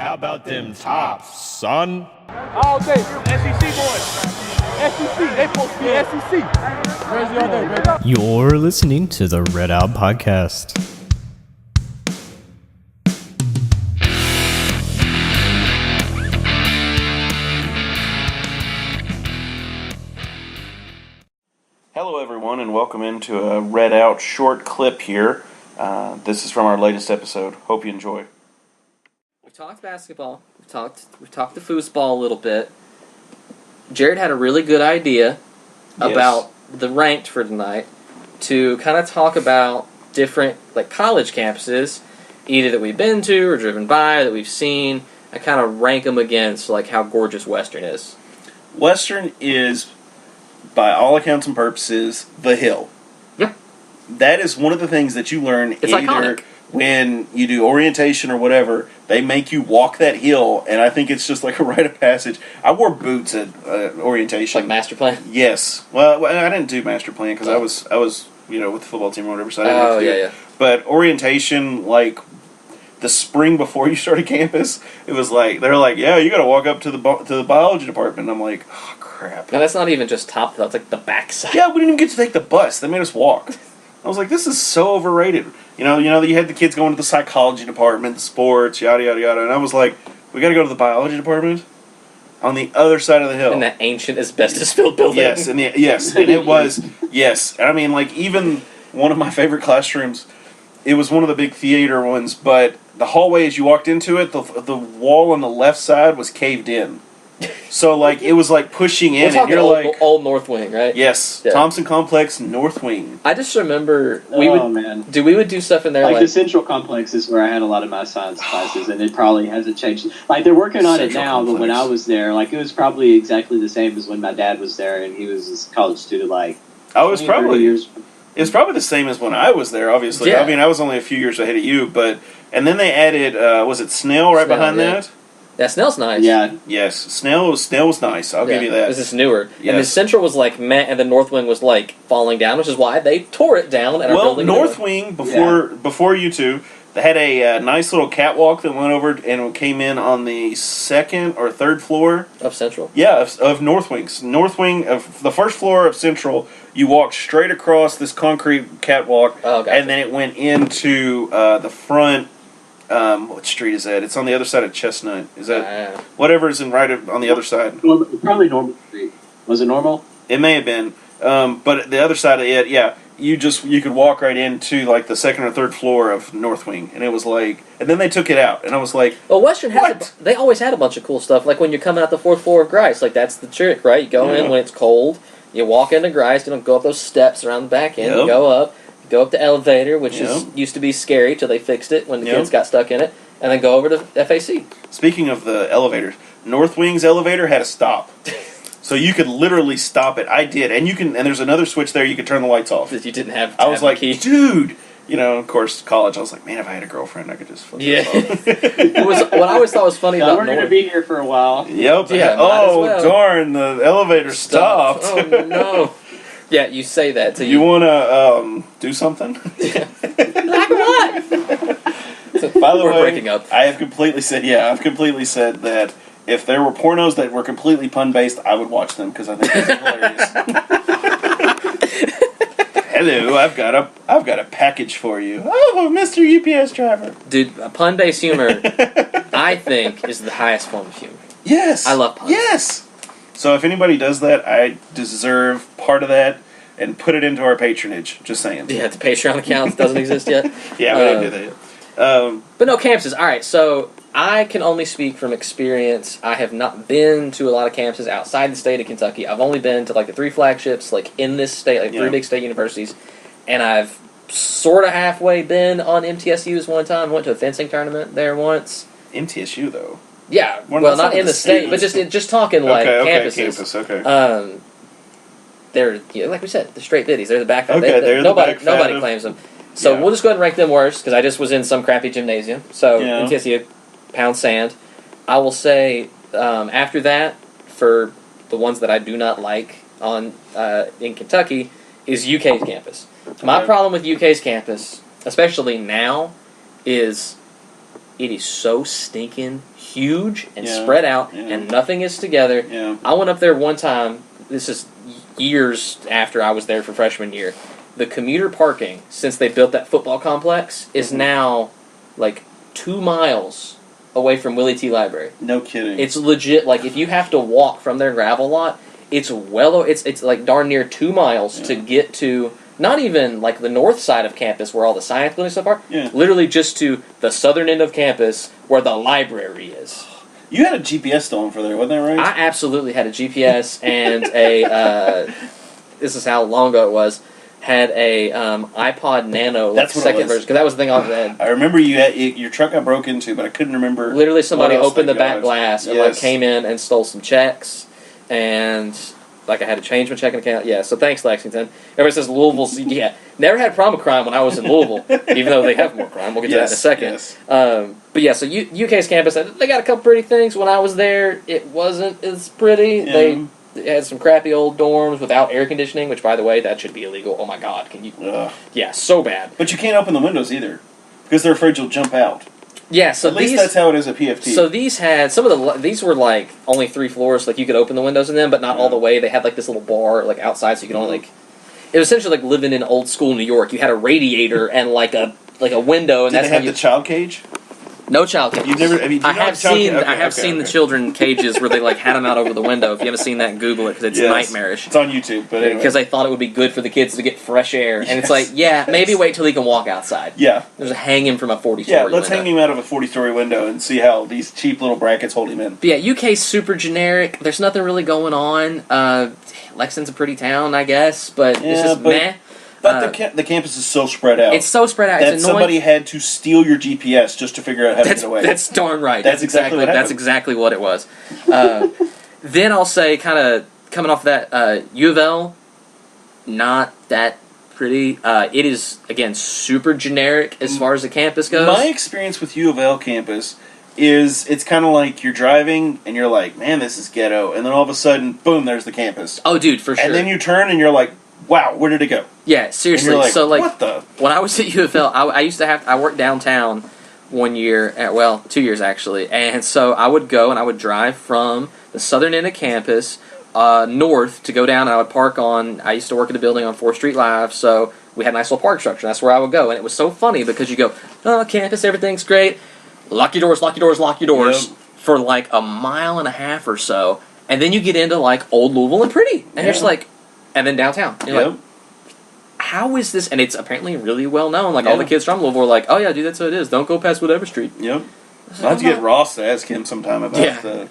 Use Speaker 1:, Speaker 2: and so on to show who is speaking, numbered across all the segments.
Speaker 1: how about them tops, son?
Speaker 2: All day, SEC boys. SEC, they supposed to be SEC. Where's the other, baby?
Speaker 3: You're listening to the Red Out Podcast.
Speaker 4: Hello everyone and welcome into a Red Out short clip here. This is from our latest episode. Hope you enjoy.
Speaker 5: We've talked basketball. We've talked the foosball a little bit. Jared had a really good idea about the ranked for tonight to kind of talk about different college campuses, either that we've been to or driven by, that we've seen, and kind of rank them against how gorgeous Western is.
Speaker 4: Western is, by all accounts and purposes, the hill.
Speaker 5: Yeah.
Speaker 4: That is one of the things that you learn
Speaker 5: It's
Speaker 4: either
Speaker 5: iconic.
Speaker 4: when you do orientation or whatever. They make you walk that hill, and I think it's just like a rite of passage. I wore boots at orientation.
Speaker 5: Like master plan?
Speaker 4: Yes. Well, I didn't do master plan because I was with the football team or whatever, so I didn't have to do it. But orientation, the spring before you started campus, it was they're like, yeah, you got to walk up to the biology department. And I'm like, oh crap.
Speaker 5: Now that's not even just top, that's the backside.
Speaker 4: Yeah, we didn't even get to take the bus. They made us walk. I was like, this is so overrated. You had the kids going to the psychology department, the sports, yada, yada, yada. And I was like, we got to go to the biology department on the other side of the hill.
Speaker 5: In that ancient asbestos-filled building.
Speaker 4: Yes, and it was, yes. And I mean, even one of my favorite classrooms, it was one of the big theater ones, but the hallway as you walked into it, the wall on the left side was caved in. So, it was pushing in,
Speaker 5: We're
Speaker 4: and you're
Speaker 5: talking old North Wing, right?
Speaker 4: Yes,
Speaker 5: Yeah.
Speaker 4: Thompson Complex, North Wing.
Speaker 5: I just remember
Speaker 6: We
Speaker 5: would do stuff in there
Speaker 6: the Central Complex is where I had a lot of my science classes, and it probably hasn't changed. They're working on it
Speaker 4: Central
Speaker 6: now, but when I was there, it was probably exactly the same as when my dad was there, and he was a college student.
Speaker 4: I was
Speaker 6: 20, 30 years.
Speaker 4: It's probably the same as when I was there. Obviously,
Speaker 5: Yeah.
Speaker 4: I mean, I was only a few years ahead of you, and then they added, was it Snell right behind that?
Speaker 5: That Snell's nice.
Speaker 6: Yeah.
Speaker 4: Yes, Snell was nice. I'll give you that.
Speaker 5: This is newer.
Speaker 4: Yes.
Speaker 5: And the Central was meh, and the North Wing was falling down, which is why they tore it down and are building
Speaker 4: North
Speaker 5: it.
Speaker 4: Wing before you two, they had a nice little catwalk that went over and came in on the second or third floor
Speaker 5: Of Central.
Speaker 4: Yeah, of North Wings. North Wing of the first floor of Central. You walk straight across this concrete catwalk,
Speaker 5: Oh, gotcha.
Speaker 4: and then it went into the front. What street is that? It's on the other side of Chestnut. Is that whatever's on the other side?
Speaker 6: Probably Normal Street. Was it Normal?
Speaker 4: It may have been, but the other side of it, yeah. You could walk right into the second or third floor of North Wing, and it was and then they took it out, and I was like,
Speaker 5: Well, Western they always had a bunch of cool stuff. When you're coming out the fourth floor of Grice, that's the trick, right? You go in when it's cold, you walk into Grice, go up those steps around the back end,
Speaker 4: Yep.
Speaker 5: go up the elevator, which used to be scary till they fixed it when the kids got stuck in it, and then go over to FAC.
Speaker 4: Speaking of the elevators, North Wing's elevator had a stop. So you could literally stop it. I did. And there's another switch there you could turn the lights off.
Speaker 5: That you didn't have
Speaker 4: I was like,
Speaker 5: key.
Speaker 4: dude. Of course, college, I was like, man, if I had a girlfriend, I could just flip this off.
Speaker 5: It was what I always thought was funny about
Speaker 6: We're going to
Speaker 5: North.
Speaker 6: be here for a while.
Speaker 4: Yep.
Speaker 5: Yeah,
Speaker 4: oh,
Speaker 5: might as well.
Speaker 4: darn, the elevator stopped.
Speaker 5: Oh, no. Yeah, you say that to
Speaker 4: You want to do something?
Speaker 5: Like what?
Speaker 4: By the
Speaker 5: We're
Speaker 4: way,
Speaker 5: breaking up.
Speaker 4: I've completely said that if there were pornos that were completely pun-based, I would watch them because I think it's hilarious. Hello, I've got a package for you. Oh, Mr. UPS driver.
Speaker 5: Dude, pun-based humor, I think, is the highest form of humor.
Speaker 4: Yes.
Speaker 5: I love puns.
Speaker 4: Yes. So if anybody does that, I deserve part of that and put it into our patronage. Just saying.
Speaker 5: Yeah, the Patreon account doesn't exist yet.
Speaker 4: Yeah, we didn't do that yet.
Speaker 5: But no, campuses. All right, so I can only speak from experience. I have not been to a lot of campuses outside the state of Kentucky. I've only been to the 3 flagships, in this state, 3 big state universities, and I've sort of halfway been on MTSU's one time. Went to a fencing tournament there once.
Speaker 4: MTSU though.
Speaker 5: Yeah,
Speaker 4: Well,
Speaker 5: not in the state, but just talking campuses.
Speaker 4: Campus. Okay.
Speaker 5: They're like we said, the straight biddies. They're the back.
Speaker 4: Okay,
Speaker 5: nobody
Speaker 4: of-
Speaker 5: claims them. So we'll just go ahead and rank them worst because I just was in some crappy gymnasium. So MTSU, pound sand. I will say after that, for the ones that I do not like in Kentucky, is UK's campus. My problem with UK's campus, especially now, is it is so stinking huge and
Speaker 4: Yeah.
Speaker 5: spread out,
Speaker 4: Yeah.
Speaker 5: and nothing is together.
Speaker 4: Yeah.
Speaker 5: I went up there one time. This is years after I was there for freshman year. The commuter parking, since they built that football complex, is
Speaker 4: Mhm.
Speaker 5: now like 2 miles away from Willie T. Library.
Speaker 4: No kidding.
Speaker 5: It's legit. Like if you have to walk from their gravel lot, it's it's like darn near 2 miles to get to. Not even like the north side of campus where all the science building stuff are.
Speaker 4: Yeah.
Speaker 5: Literally just to the southern end of campus where the library is.
Speaker 4: You had a GPS stolen for there, wasn't that right?
Speaker 5: I absolutely had a GPS and a. This is how long ago it was. Had a iPod Nano, like
Speaker 4: That's what it
Speaker 5: second
Speaker 4: was.
Speaker 5: version, because that was the thing I had.
Speaker 4: I remember your truck got broke into, but I couldn't remember.
Speaker 5: Literally, somebody
Speaker 4: what else
Speaker 5: opened the
Speaker 4: they
Speaker 5: back
Speaker 4: got.
Speaker 5: glass and like came in and stole some checks, and like I had to change my checking account. Yeah, so thanks, Lexington. Everybody says Louisville's. Yeah, never had a problem with crime when I was in Louisville, even though they have more crime. We'll get to that in a second.
Speaker 4: Yes.
Speaker 5: But yeah, so UK's campus, they got a couple pretty things. When I was there, it wasn't as pretty.
Speaker 4: Yeah.
Speaker 5: They had some crappy old dorms without air conditioning, which, by the way, that should be illegal. Oh my God, can you?
Speaker 4: Ugh.
Speaker 5: Yeah, so bad.
Speaker 4: But you can't open the windows either, because they're afraid you'll jump out.
Speaker 5: Yeah, so
Speaker 4: At least that's how it is at PFT.
Speaker 5: So these had these were like only 3 floors, like you could open the windows in them, but not all the way. They had like this little bar like outside, so you could only like. It was essentially like living in old school New York. You had a radiator and like a window, and
Speaker 4: Did
Speaker 5: that's
Speaker 4: they have
Speaker 5: how you.
Speaker 4: the child cage?
Speaker 5: No child cage.
Speaker 4: You've never. I mean,
Speaker 5: I have seen the children cages where they like had them out over the window. If you haven't seen that, Google it because it's nightmarish.
Speaker 4: It's on YouTube, but anyway.
Speaker 5: Because they thought it would be good for the kids to get fresh air, and it's like, yeah, maybe wait till he can walk outside.
Speaker 4: Yeah.
Speaker 5: There's a hang him from a 40-story
Speaker 4: Yeah,
Speaker 5: window.
Speaker 4: let's hang him out of a 40-story window and see how these cheap little brackets hold him in.
Speaker 5: But yeah, UK's super generic. There's nothing really going on. Lexington's a pretty town, I guess, but it's just meh.
Speaker 4: But the campus is so spread out.
Speaker 5: It's so spread out.
Speaker 4: That
Speaker 5: It's annoying.
Speaker 4: somebody had to steal your GPS just to figure out how to get away.
Speaker 5: That's darn right.
Speaker 4: That's exactly what happened.
Speaker 5: That's exactly what it was. Then I'll say, kind of coming off that, U of L, not that pretty. It is, again, super generic as far as the campus goes.
Speaker 4: My experience with U of L campus is it's kind of like you're driving and you're like, man, this is ghetto. And then all of a sudden, boom, there's the campus.
Speaker 5: Oh, dude, for sure.
Speaker 4: And then you turn and you're like, wow, where did it go?
Speaker 5: Yeah, seriously.
Speaker 4: And you're like,
Speaker 5: so, like,
Speaker 4: what the?
Speaker 5: when I was at U of L, I worked downtown 1 year, 2 years actually, and so I would go and I would drive from the southern end of campus north to go down, and I would park I used to work at a building on 4th Street Live, so we had a nice little park structure, and that's where I would go, and it was so funny because you go, oh, campus, everything's great, lock your doors, lock your doors, lock your doors,
Speaker 4: Yep.
Speaker 5: for like a mile and a half or so, and then you get into like old Louisville and pretty, and you're just like, and then downtown. You're like, how is this? And it's apparently really well known. Like all the kids from Louisville are like, oh yeah, dude, that's what it is. Don't go past whatever street.
Speaker 4: Yep. We'll have to get Ross to ask him sometime about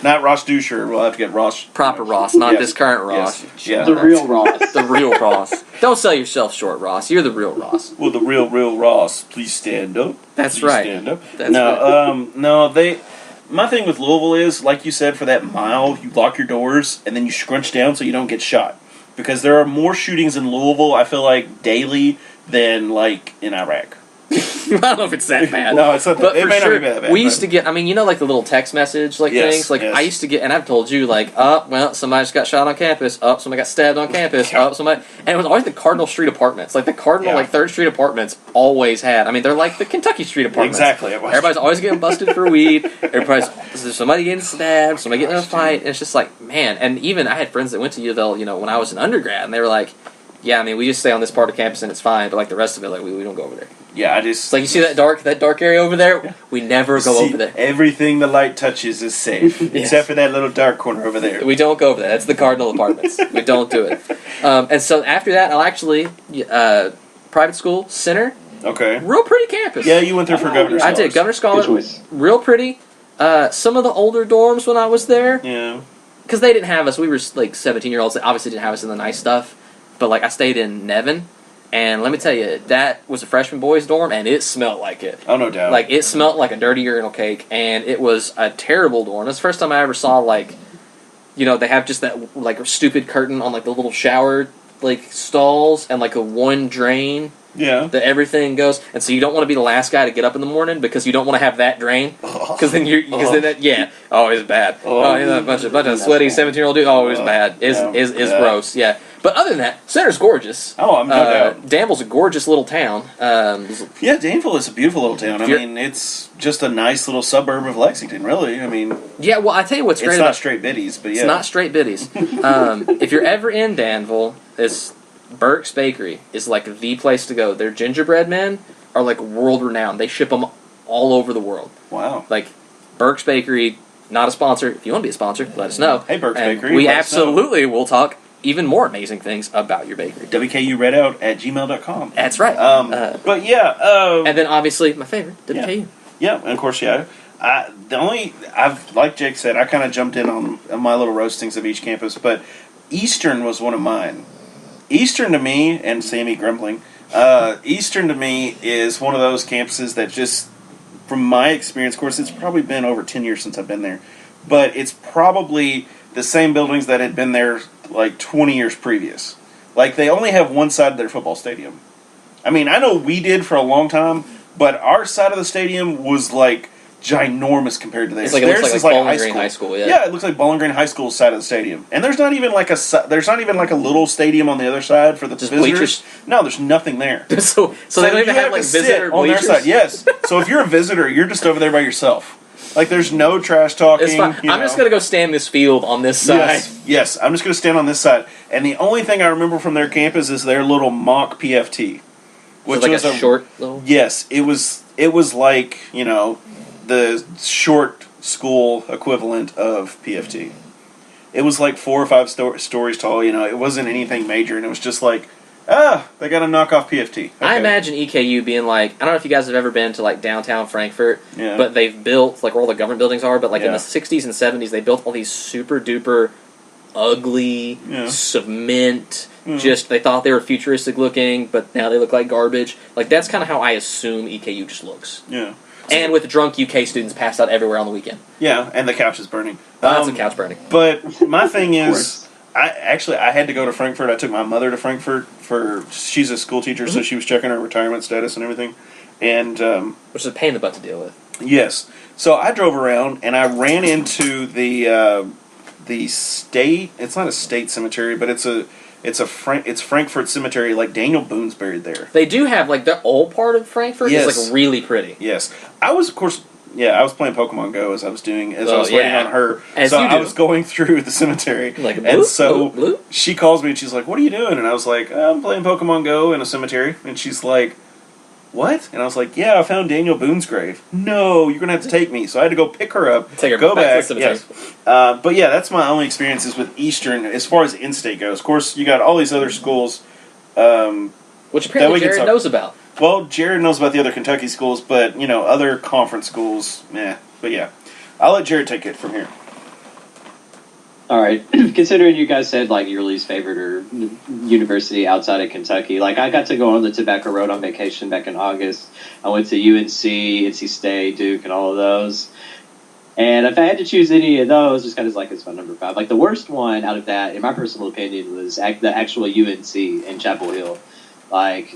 Speaker 4: not Ross Dusher. We'll have to get Ross.
Speaker 5: Proper Ross, not
Speaker 4: Yes.
Speaker 5: this current Ross.
Speaker 4: Yes. Yeah.
Speaker 6: The real Ross.
Speaker 5: The real Ross. Don't sell yourself short, Ross. You're the real Ross.
Speaker 4: Well, the real Ross, please stand up.
Speaker 5: That's
Speaker 4: Please
Speaker 5: right.
Speaker 4: Stand up.
Speaker 5: That's
Speaker 4: No, they. My thing with Louisville is, like you said, for that mile, you lock your doors and then you scrunch down so you don't get shot. Because there are more shootings in Louisville, I feel like, daily than, like, in Iraq.
Speaker 5: I don't know if it's that bad.
Speaker 4: No, it's not.
Speaker 5: But
Speaker 4: It
Speaker 5: for
Speaker 4: may
Speaker 5: sure,
Speaker 4: not be that bad.
Speaker 5: we used to get, like the little text message
Speaker 4: Yes,
Speaker 5: things. Like
Speaker 4: yes.
Speaker 5: I used to get, and I've told you, like, somebody just got shot on campus. Somebody got stabbed on campus. Somebody, and it was always the Cardinal Street apartments. Like the Cardinal, 3rd Street apartments always had. I mean, they're like the Kentucky Street apartments.
Speaker 4: Exactly. It was.
Speaker 5: Everybody's always getting busted for weed. There's somebody getting stabbed, somebody getting in a fight. And it's just like, man. And even I had friends that went to U of L, when I was an undergrad, and they were like, yeah, I mean, we just stay on this part of campus and it's fine, but like the rest of it, like we don't go over there.
Speaker 4: Yeah,
Speaker 5: It's like you see that dark area over there. We never go over there.
Speaker 4: Everything the light touches is safe, except for that little dark corner over there.
Speaker 5: We don't go over there. That's the Cardinal Apartments. We don't do it. And so after that, I'll actually private school center.
Speaker 4: Okay.
Speaker 5: Real pretty campus.
Speaker 4: Yeah, you went there for Governor's
Speaker 5: I
Speaker 4: Scholars.
Speaker 5: did Governor's
Speaker 6: Good
Speaker 5: Scholar.
Speaker 6: choice.
Speaker 5: Real pretty. Some of the older dorms when I was there,
Speaker 4: Yeah.
Speaker 5: because they didn't have us. We were like 17-year-olds. They obviously didn't have us in the nice stuff. But like I stayed in Nevin, and let me tell you, that was a freshman boys dorm, and it smelled like it.
Speaker 4: Oh, no doubt.
Speaker 5: Like it smelled like a dirty urinal cake, and it was a terrible dorm. That's the first time I ever saw like, they have just that like stupid curtain on like the little shower like stalls and like a one drain
Speaker 4: yeah.
Speaker 5: that everything goes, and so you don't want to be the last guy to get up in the morning because you don't want to have that drain because then it's bad.
Speaker 4: Oh.
Speaker 5: A bunch of sweaty 17-year-old dudes. Oh, it was bad. It's gross. Yeah, But other than that, Center's gorgeous.
Speaker 4: Oh, I'm no doubt.
Speaker 5: Danville's a gorgeous little town.
Speaker 4: Yeah, Danville is a beautiful little town. I
Speaker 5: If you're-
Speaker 4: mean, it's just a nice little suburb of Lexington, really. I mean,
Speaker 5: Yeah, well, I tell you what's great
Speaker 4: it's
Speaker 5: about
Speaker 4: not straight biddies, but yeah.
Speaker 5: It's not straight biddies. If you're ever in Danville, it's Burke's Bakery is like the place to go. Their gingerbread men are like world renowned. They ship them all over the world.
Speaker 4: Wow.
Speaker 5: Like Burke's Bakery, not a sponsor. If you want to be a sponsor, let us know.
Speaker 4: Hey, Burke's
Speaker 5: And
Speaker 4: Bakery,
Speaker 5: we
Speaker 4: let us know.
Speaker 5: absolutely will talk even more amazing things about your bakery.
Speaker 4: WKURedout@gmail.com.
Speaker 5: That's right.
Speaker 4: But yeah.
Speaker 5: And then obviously my favorite, WKU.
Speaker 4: Yeah, and of course, yeah. Like Jake said, I kind of jumped in on my little roastings of each campus, but Eastern was one of mine. Eastern to me, and Sammy grumbling, Eastern to me is one of those campuses that just, from my experience, of course, it's probably been over 10 years since I've been there, but it's probably the same buildings that had been there like 20 years previous. Like, they only have one side of their football stadium. I mean, I know we did for a long time, but our side of the stadium was like ginormous compared to theirs.
Speaker 5: It's like, it
Speaker 4: Theirs
Speaker 5: looks
Speaker 4: is
Speaker 5: like Bowling Green High School, yeah.
Speaker 4: It looks like Bowling Green High School's side of the stadium. And there's not even like a little stadium on the other side for the
Speaker 5: Just
Speaker 4: visitors.
Speaker 5: bleachers?
Speaker 4: No, there's nothing there.
Speaker 5: so they don't
Speaker 4: you
Speaker 5: even have like
Speaker 4: to sit
Speaker 5: visitor
Speaker 4: on their
Speaker 5: bleachers.
Speaker 4: side. Yes. So if you're a visitor, you're just over there by yourself. Like, there's no trash talking.
Speaker 5: It's fine. I'm just gonna go stand this field on this side.
Speaker 4: Yes, I'm just going to stand on this side. And the only thing I remember from their campus is their little mock PFT.
Speaker 5: Which was like a short little.
Speaker 4: Yes, it was like, the short school equivalent of PFT. It was like 4 or 5 stories tall, it wasn't anything major, and it was just like, they got to knock off PFT. Okay.
Speaker 5: I imagine EKU being like, I don't know if you guys have ever been to like downtown Frankfurt,
Speaker 4: Yeah.
Speaker 5: but they've built like where all the government buildings are, but like in
Speaker 4: Yeah.
Speaker 5: the 60s and 70s they built all these super duper ugly
Speaker 4: Yeah.
Speaker 5: cement, just they thought they were futuristic looking, but now they look like garbage. Like, that's kind of how I assume EKU just looks.
Speaker 4: Yeah.
Speaker 5: And with drunk UK students passed out everywhere on the weekend.
Speaker 4: Yeah, and the couch is burning.
Speaker 5: Lots of couch burning.
Speaker 4: But my thing
Speaker 6: course.
Speaker 4: is, I had to go to Frankfurt. I took my mother to Frankfurt she's a school teacher, so she was checking her retirement status and everything. And
Speaker 5: Which is a pain in the butt to deal with.
Speaker 4: yes, so I drove around and I ran into the state. It's not a state cemetery, but it's Frankfurt Cemetery. Like, Daniel Boone's buried there.
Speaker 5: They do have like the old part of Frankfurt
Speaker 4: Yes.
Speaker 5: is like really pretty.
Speaker 4: Yes, I was, of course. Yeah, I was playing Pokemon Go as I was waiting
Speaker 5: yeah.
Speaker 4: on her.
Speaker 5: As
Speaker 4: so
Speaker 5: you
Speaker 4: I
Speaker 5: do.
Speaker 4: was going through the cemetery,
Speaker 5: Like,
Speaker 4: and
Speaker 5: bloop,
Speaker 4: so
Speaker 5: bloop, bloop.
Speaker 4: she calls me and she's like, "What are you doing?" And I was like, "I'm playing Pokemon Go in a cemetery." And she's like, "What?" And I was like, "Yeah, I found Daniel Boone's grave." No, you're gonna have to take me. So I had to go pick her up,
Speaker 5: Take her
Speaker 4: go
Speaker 5: back to the
Speaker 4: back.
Speaker 5: cemetery.
Speaker 4: Yes. But yeah, that's my only experiences with Eastern as far as in-state goes. Of course, you got all these other schools.
Speaker 5: Which
Speaker 4: That
Speaker 5: apparently
Speaker 4: we can
Speaker 5: Jared
Speaker 4: talk-
Speaker 5: knows about.
Speaker 4: Well, Jared knows about the other Kentucky schools, but, other conference schools, But yeah, I'll let Jared take it from here.
Speaker 6: All right. Considering you guys said like your least favorite or university outside of Kentucky, like I got to go on the Tobacco Road on vacation back in August. I went to UNC, NC State, Duke, and all of those. And if I had to choose any of those, just kind of like it's my number 5. Like the worst one out of that, in my personal opinion, was the actual UNC in Chapel Hill. Like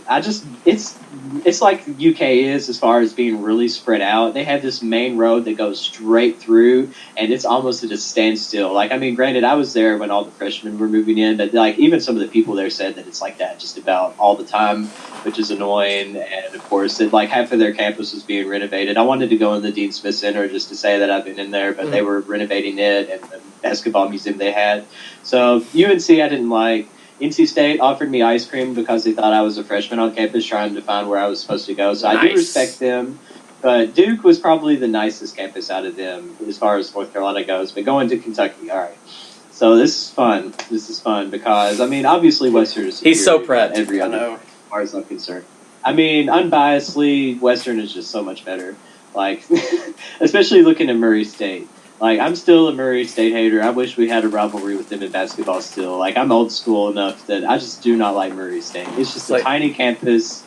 Speaker 6: it's like UK is as far as being really spread out. They have this main road that goes straight through, and it's almost at a standstill. Like, I mean, granted, I was there when all the freshmen were moving in, but like even some of the people there said that it's like that just about all the time, which is annoying. And of course, that like half of their campus was being renovated. I wanted to go in the Dean Smith Center just to say that I've been in there, but they were renovating it and the basketball museum they had. So UNC, I didn't like. NC State offered me ice cream because they thought I was a freshman on campus trying to find where I was supposed to go. So I do
Speaker 5: Nice.
Speaker 6: respect them. But Duke was probably the nicest campus out of them as far as North Carolina goes. But going to Kentucky, all right. So this is fun. This is fun because, I mean, obviously Western is
Speaker 5: He's so
Speaker 6: superior
Speaker 5: proud.
Speaker 6: to every
Speaker 4: I
Speaker 6: other
Speaker 4: know.
Speaker 6: as far as I'm concerned. I mean, unbiasedly, Western is just so much better. Like, especially looking at Murray State. Like, I'm still a Murray State hater. I wish we had a rivalry with them in basketball still. Like, I'm old school enough that I just do not like Murray State. It's just a
Speaker 5: Like-
Speaker 6: tiny campus.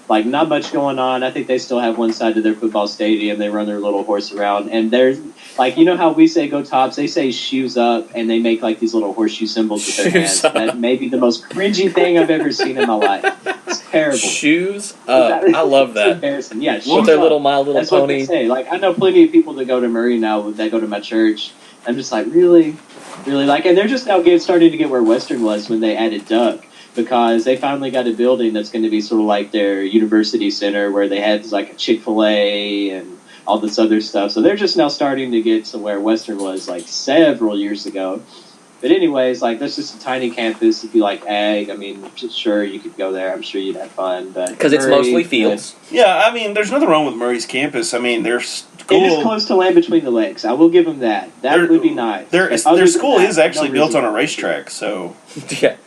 Speaker 6: Like, not much going on. I think they still have one side of their football stadium. They run their little horse around. And there's, like, you know how we say go Tops? They say shoes up, and they make, like, these little horseshoe symbols with their hands. That may be the most cringy thing I've ever seen in my life. It's terrible.
Speaker 5: Shoes up. I love that.
Speaker 6: Embarrassing. Yeah,
Speaker 5: With their
Speaker 6: up.
Speaker 5: little My Little
Speaker 6: That's
Speaker 5: Pony.
Speaker 6: what they say. Like, I know plenty of people that go to Murray now that go to my church. I'm just like, really? Really? Like, and they're just now starting to get where Western was when they added Duck. Because they finally got a building that's going to be sort of like their university center where they had like a Chick-fil-A and all this other stuff. So they're just now starting to get to where Western was like several years ago. But anyways, like that's just a tiny campus. If you like ag, I mean, sure, you could go there. I'm sure you'd have fun. But
Speaker 5: Because it's mostly fields.
Speaker 4: Yeah, I mean, there's nothing wrong with Murray's campus. I mean, their school...
Speaker 6: It is close to land between the legs. I will give them that. That would be nice.
Speaker 4: Their school is actually built on a racetrack, so...
Speaker 5: Yeah.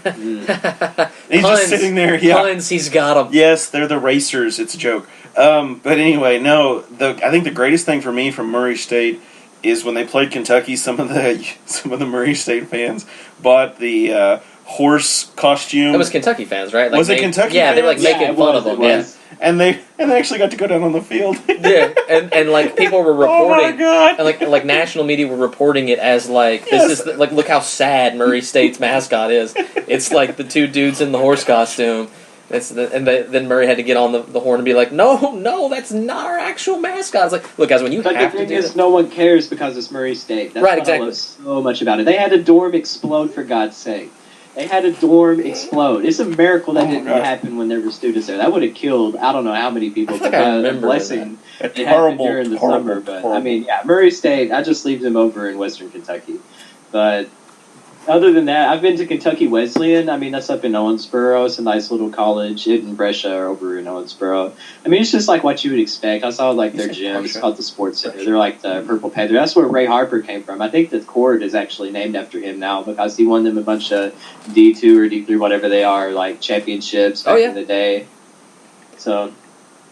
Speaker 4: He's just sitting there, yeah.
Speaker 5: Puns, he's got them.
Speaker 4: Yes, they're the racers. It's a joke. But anyway, no. I think the greatest thing for me from Murray State is when they played Kentucky. Some of the Murray State fans bought the horse costume.
Speaker 5: It was Kentucky fans, right? Like
Speaker 4: Was it Kentucky
Speaker 5: Yeah, they were like
Speaker 4: fans?
Speaker 5: making fun of them. Yeah.
Speaker 4: And they actually got to go down on the field.
Speaker 5: Yeah, and like people were
Speaker 4: Oh my
Speaker 5: reporting,
Speaker 4: God.
Speaker 5: and like national media were reporting it as like this is like look how sad Murray State's mascot is. It's like the two dudes in the horse costume. Then Murray had to get on the horn and be like, no, that's not our actual mascot. It's like, look guys, when you
Speaker 6: But
Speaker 5: have
Speaker 6: the
Speaker 5: to
Speaker 6: thing
Speaker 5: do
Speaker 6: is,
Speaker 5: it,
Speaker 6: no one cares because it's Murray State. That's
Speaker 5: Right,
Speaker 6: what I
Speaker 5: exactly.
Speaker 6: love so much about it. They had a dorm explode, for God's sake. They had a dorm explode. It's a miracle that didn't happen when there were students there. That would have killed, I don't know how many people.
Speaker 5: I think I remember
Speaker 6: blessing
Speaker 4: that.
Speaker 6: it happened during the summer. But, I mean, yeah, Murray State, I just leave them over in Western Kentucky. But other than that, I've been to Kentucky Wesleyan. I mean, that's up in Owensboro. It's a nice little college. It and Brescia are over in Owensboro. I mean, it's just like what you would expect. I saw like their gym. It's called the Sports Center. They're like the Purple Panther. That's where Ray Harper came from. I think the court is actually named after him now because he won them a bunch of D2 or D3, whatever they are, like championships back in the day. So,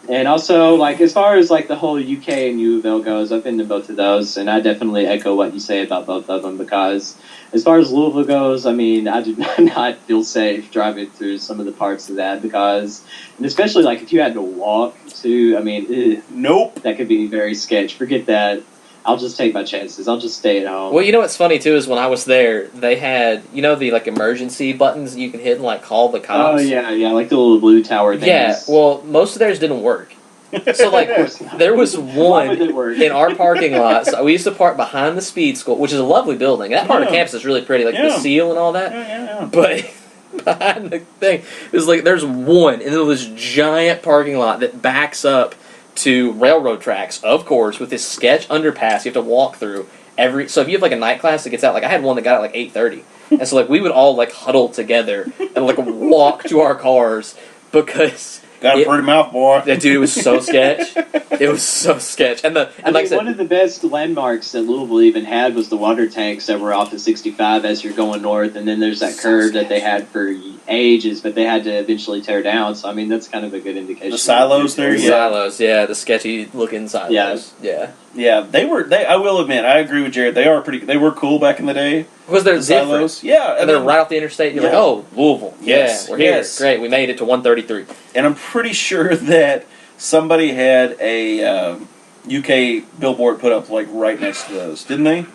Speaker 6: and also, like, as far as, like, the whole UK and U of L goes, I've been to both of those, and I definitely echo what you say about both of them, because as far as Louisville goes, I mean, I do not feel safe driving through some of the parts of that, because, and especially, like, if you had to walk to, I mean,
Speaker 4: nope.
Speaker 6: That could be very sketch. Forget that. I'll just take my chances. I'll just stay at home.
Speaker 5: Well, you know what's funny too is when I was there, they had the like emergency buttons you can hit and like call the cops.
Speaker 6: Oh yeah, like the little blue tower things.
Speaker 5: Yeah, well, most of theirs didn't work. So like, there was one in our parking lot. So we used to park behind the speed school, which is a lovely building. That part of campus is really pretty, like the seal and all that.
Speaker 4: Yeah.
Speaker 5: But behind the thing, there's one in this giant parking lot that backs up to railroad tracks, of course, with this sketch underpass you have to walk through so if you have like a night class that gets out, like I had one that got out like 8:30, and so like we would all like huddle together and like walk to our cars because
Speaker 4: got a pretty mouth, boy.
Speaker 5: Dude, it was so sketch. It was so sketch. And like I said,
Speaker 6: one of the best landmarks that Louisville even had was the water tanks that were off of 65 as you're going north, and then there's that curve that they had for ages, but they had to eventually tear down. So I mean, that's kind of a good indication.
Speaker 4: The silos there,
Speaker 5: silos, the sketchy looking silos,
Speaker 4: yeah. They were. I will admit, I agree with Jared. They were cool back in the day.
Speaker 5: Because they're
Speaker 4: silos,
Speaker 5: and they're right off the interstate. You're like, oh, Louisville, we're here, great. We made it to 133,
Speaker 4: and I'm pretty sure that somebody had a UK billboard put up like right next to those, didn't they?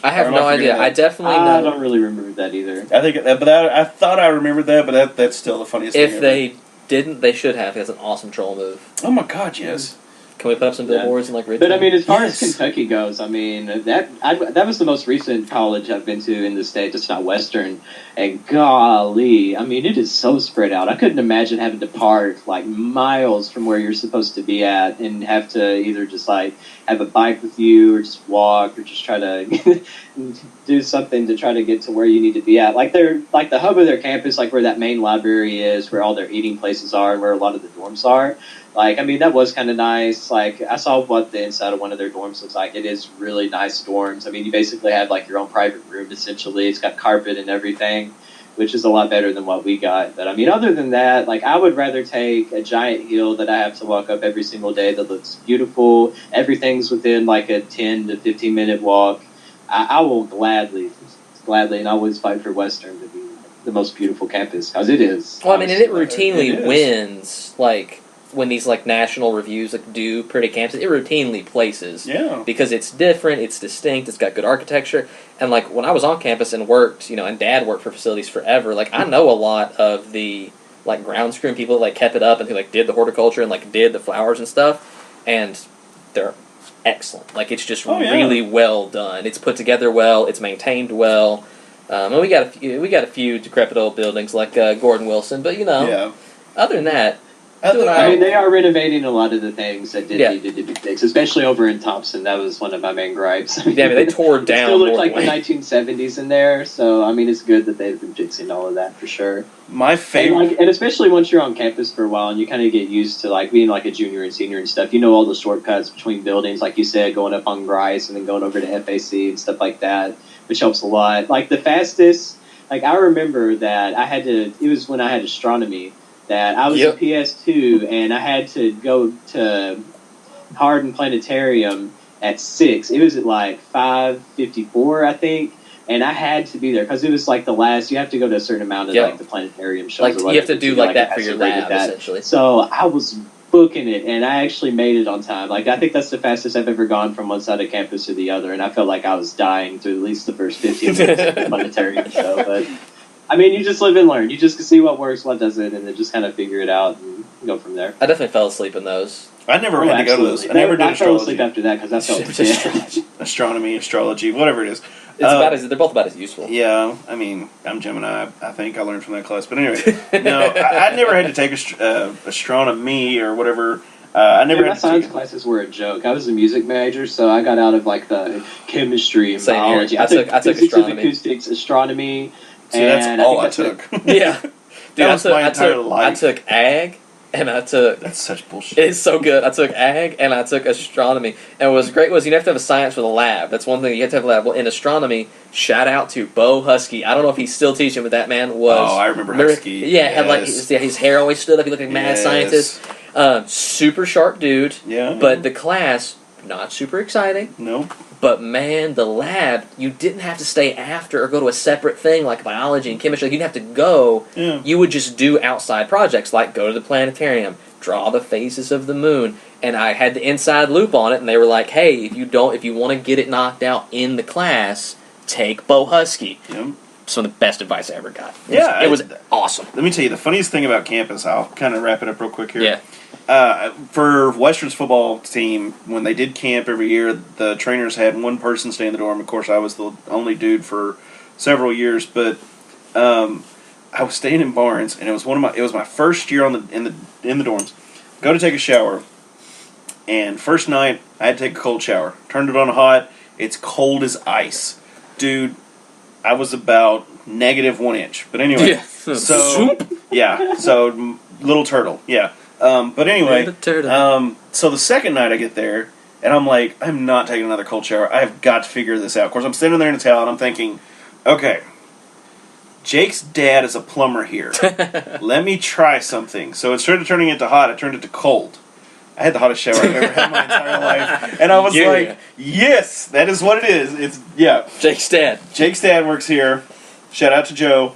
Speaker 5: I have no idea. I definitely
Speaker 6: I don't really remember that either.
Speaker 4: I think, I thought I remembered that, but that's still the funniest thing.
Speaker 5: If they didn't, they should have. That's an awesome troll move.
Speaker 4: Oh my God, yes.
Speaker 5: Can we put up some billboards in like Richmond?
Speaker 6: But I mean, as far as Kentucky goes, I mean that was the most recent college I've been to in the state. It's not Western, and golly, I mean it is so spread out. I couldn't imagine having to park like miles from where you're supposed to be at, and have to either just like have a bike with you, or just walk, or just try to do something to try to get to where you need to be at. Like they're like the hub of their campus, like where that main library is, where all their eating places are, and where a lot of the dorms are. Like, I mean, that was kind of nice. Like, I saw what the inside of one of their dorms looks like. It is really nice dorms. I mean, you basically have, like, your own private room, essentially. It's got carpet and everything, which is a lot better than what we got. But, I mean, other than that, like, I would rather take a giant hill that I have to walk up every single day that looks beautiful. Everything's within, like, a 10 to 15-minute walk. I will gladly, and I always fight for Western to be the most beautiful campus, because it is.
Speaker 5: Well, I mean, and it
Speaker 6: honestly.
Speaker 5: routinely
Speaker 4: It is.
Speaker 5: wins, like, when these, like, national reviews, like, do pretty campuses, it routinely places.
Speaker 4: Yeah.
Speaker 5: Because it's different, it's distinct, it's got good architecture. And, like, when I was on campus and worked, and Dad worked for facilities forever, like, I know a lot of the, like, ground screen people that, like, kept it up and who, like, did the horticulture and, like, did the flowers and stuff. And they're excellent. Like, it's just really well done. It's put together well, it's maintained well. And we got a few decrepit old buildings like Gordon Wilson, but,
Speaker 4: Yeah.
Speaker 5: other than that,
Speaker 6: I mean, they are renovating a lot of the things that did
Speaker 5: Yeah.
Speaker 6: need to be fixed, especially over in Thompson. That was one of my main gripes.
Speaker 5: yeah, I mean, they tore
Speaker 6: It
Speaker 5: down
Speaker 6: still looked
Speaker 5: North
Speaker 6: like the
Speaker 5: Wing.
Speaker 6: 1970s in there, so I mean, it's good that they've been fixing all of that for sure.
Speaker 4: My
Speaker 6: And,
Speaker 4: favorite.
Speaker 6: and especially once you're on campus for a while and you kind of get used to like being like a junior and senior and stuff, you know all the shortcuts between buildings, like you said, going up on Grice and then going over to FAC and stuff like that, which helps a lot. Like the fastest, like I remember that it was when I had astronomy, that I was
Speaker 5: Yep.
Speaker 6: a PS2 and I had to go to Hardin Planetarium at 6. It was at like 5:54, I think. And I had to be there because it was like the last. You have to go to a certain amount of
Speaker 5: Yeah.
Speaker 6: like the planetarium shows.
Speaker 5: Like,
Speaker 6: or
Speaker 5: you have to
Speaker 6: whatever
Speaker 5: do
Speaker 6: get,
Speaker 5: like that
Speaker 6: a
Speaker 5: for your
Speaker 6: pass rate with
Speaker 5: lab,
Speaker 6: that.
Speaker 5: essentially.
Speaker 6: So I was booking it, and I actually made it on time. Like I think that's the fastest I've ever gone from one side of campus to the other, and I felt like I was dying through at least the first 15 minutes of the planetarium show. But I mean, you just live and learn. You just see what works, what doesn't, and then just kind of figure it out and go from there.
Speaker 5: I definitely fell asleep in those.
Speaker 4: I never had to go to those. I
Speaker 6: Absolutely.
Speaker 4: never did
Speaker 6: I fell asleep
Speaker 4: astrology.
Speaker 6: after that because I felt
Speaker 5: Astrology.
Speaker 4: Astronomy, astrology, whatever it is.
Speaker 5: They're both about as useful.
Speaker 4: Yeah, I mean, I'm Gemini. I think I learned from that class. But anyway, no, I never had to take astronomy or whatever. I never
Speaker 6: My
Speaker 4: had to
Speaker 6: science
Speaker 4: take.
Speaker 6: classes were a joke. I was a music major, so I got out of like the chemistry and
Speaker 5: Same here.
Speaker 6: biology.
Speaker 5: I took
Speaker 6: physics
Speaker 5: astronomy.
Speaker 6: and acoustics, astronomy.
Speaker 4: See, that's
Speaker 6: and
Speaker 4: all I
Speaker 6: think
Speaker 4: took.
Speaker 5: Yeah. Dude,
Speaker 4: That was my entire
Speaker 5: I
Speaker 4: life.
Speaker 5: took ag, and I took...
Speaker 4: That's such bullshit.
Speaker 5: It's so good. I took ag, and I took astronomy. And what was great was you have to have a science with a lab. That's one thing. You have to have a lab. Well, in astronomy, shout out to Bo Husky. I don't know if he's still teaching, but that man was...
Speaker 4: Oh, I remember Husky.
Speaker 5: Yeah, had like
Speaker 4: Yes.
Speaker 5: his hair always stood up. He looked like a mad
Speaker 4: Yes.
Speaker 5: scientist. Super sharp dude.
Speaker 4: Yeah.
Speaker 5: But the class, not super exciting.
Speaker 4: Nope.
Speaker 5: But man, the lab, you didn't have to stay after or go to a separate thing like biology and chemistry. You didn't have to go.
Speaker 4: Yeah.
Speaker 5: You would just do outside projects like go to the planetarium, draw the phases of the moon. And I had the inside loop on it, and they were like, "Hey, if you want to get it knocked out in the class, take Bo Husky."
Speaker 4: Yep.
Speaker 5: Some of the best advice I ever got.
Speaker 4: Yeah,
Speaker 5: It was awesome.
Speaker 4: Let me tell you the funniest thing about campus. I'll kind of wrap it up real quick here.
Speaker 5: Yeah.
Speaker 4: For Western's football team, when they did camp every year, the trainers had one person stay in the dorm. Of course, I was the only dude for several years, but I was staying in Barnes, and it was my first year in the dorms. Go to take a shower, and first night I had to take a cold shower. Turned it on hot. It's cold as ice, dude. I was about -1 inch, but anyway.
Speaker 5: Yeah.
Speaker 4: So yeah, so little turtle, yeah. But anyway,
Speaker 5: Little turtle.
Speaker 4: so the second night I get there, and I'm like, I'm not taking another cold shower. I have got to figure this out. Of course, I'm standing there in a towel, and I'm thinking, okay, Jake's dad is a plumber here. Let me try something. So instead of turning it to hot, I turned it to cold. I had the hottest shower I've ever had in my entire life, and I was
Speaker 5: Yeah.
Speaker 4: like, yes, that is what it is. It's
Speaker 5: Jake's dad.
Speaker 4: Jake's dad works here. Shout out to Joe.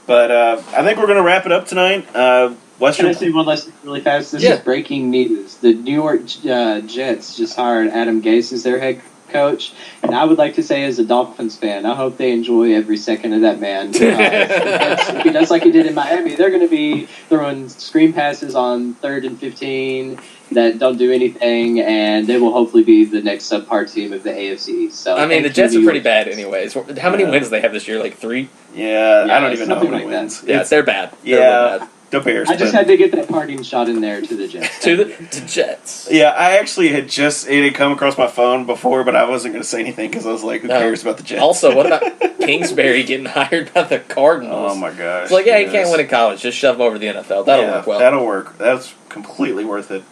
Speaker 4: But I think we're going to wrap it up tonight.
Speaker 6: Can
Speaker 4: Western.
Speaker 6: I say one last thing really fast? This
Speaker 5: Yeah.
Speaker 6: is breaking news. The New York Jets just hired Adam Gase as their head coach, and I would like to say, as a Dolphins fan, I hope they enjoy every second of that man. If he does like he did in Miami, they're going to be throwing screen passes on 3rd and 15 that don't do anything, and they will hopefully be the next subpar team of the AFC. So
Speaker 5: I mean, the
Speaker 6: thank you,
Speaker 5: Jets are
Speaker 6: New
Speaker 5: pretty
Speaker 6: York
Speaker 5: bad
Speaker 6: Jets.
Speaker 5: anyways. How many wins do they have this year? Like 3?
Speaker 4: Yeah,
Speaker 6: Yeah,
Speaker 4: I don't even know
Speaker 6: something
Speaker 4: who
Speaker 6: like that.
Speaker 4: wins.
Speaker 5: Yeah, they're bad. They're
Speaker 4: Yeah,
Speaker 5: real bad.
Speaker 4: the Bears.
Speaker 6: I just
Speaker 4: but-
Speaker 6: had to get that parting shot in there to the Jets.
Speaker 5: To Jets.
Speaker 4: Yeah, I actually it had come across my phone before, but I wasn't going to say anything because I was like, who cares about the Jets?
Speaker 5: Also, what about Kingsbury getting hired by the Cardinals?
Speaker 4: Oh my gosh.
Speaker 5: It's like, yeah, he
Speaker 4: yes.
Speaker 5: can't win in college. Just shove him over to the NFL. That'll work well.
Speaker 4: That'll work. That's completely worth it.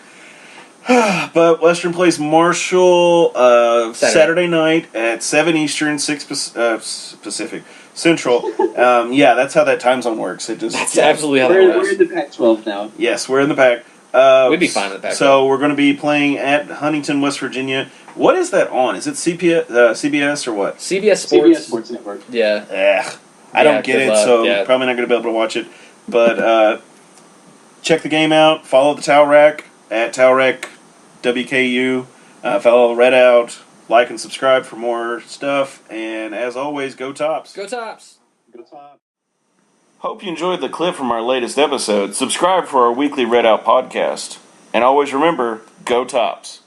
Speaker 4: But Western plays Marshall Saturday night at 7 Eastern, 6 Pacific Central. Yeah, that's how that time zone works. It just
Speaker 5: That's absolutely how that
Speaker 6: We're
Speaker 5: works.
Speaker 6: in the Pac-12 now.
Speaker 4: Yes, we're in the pack.
Speaker 5: We'd be fine in the Pac-12.
Speaker 4: So we're going to be playing at Huntington, West Virginia. What is that on? Is it CBS or what?
Speaker 5: CBS Sports.
Speaker 6: CBS Sports Network.
Speaker 5: Yeah.
Speaker 4: Ugh. I don't get
Speaker 5: good
Speaker 4: it,
Speaker 5: luck,
Speaker 4: so
Speaker 5: yeah.
Speaker 4: probably not going to be able to watch it. But check the game out. Follow the Towel Rack at Towel Rack WKU. Follow Redout. Like and subscribe for more stuff. And as always, go Tops.
Speaker 5: Go Tops!
Speaker 6: Go Top.
Speaker 4: Hope you enjoyed the clip from our latest episode. Subscribe for our weekly Redout podcast. And always remember, go Tops.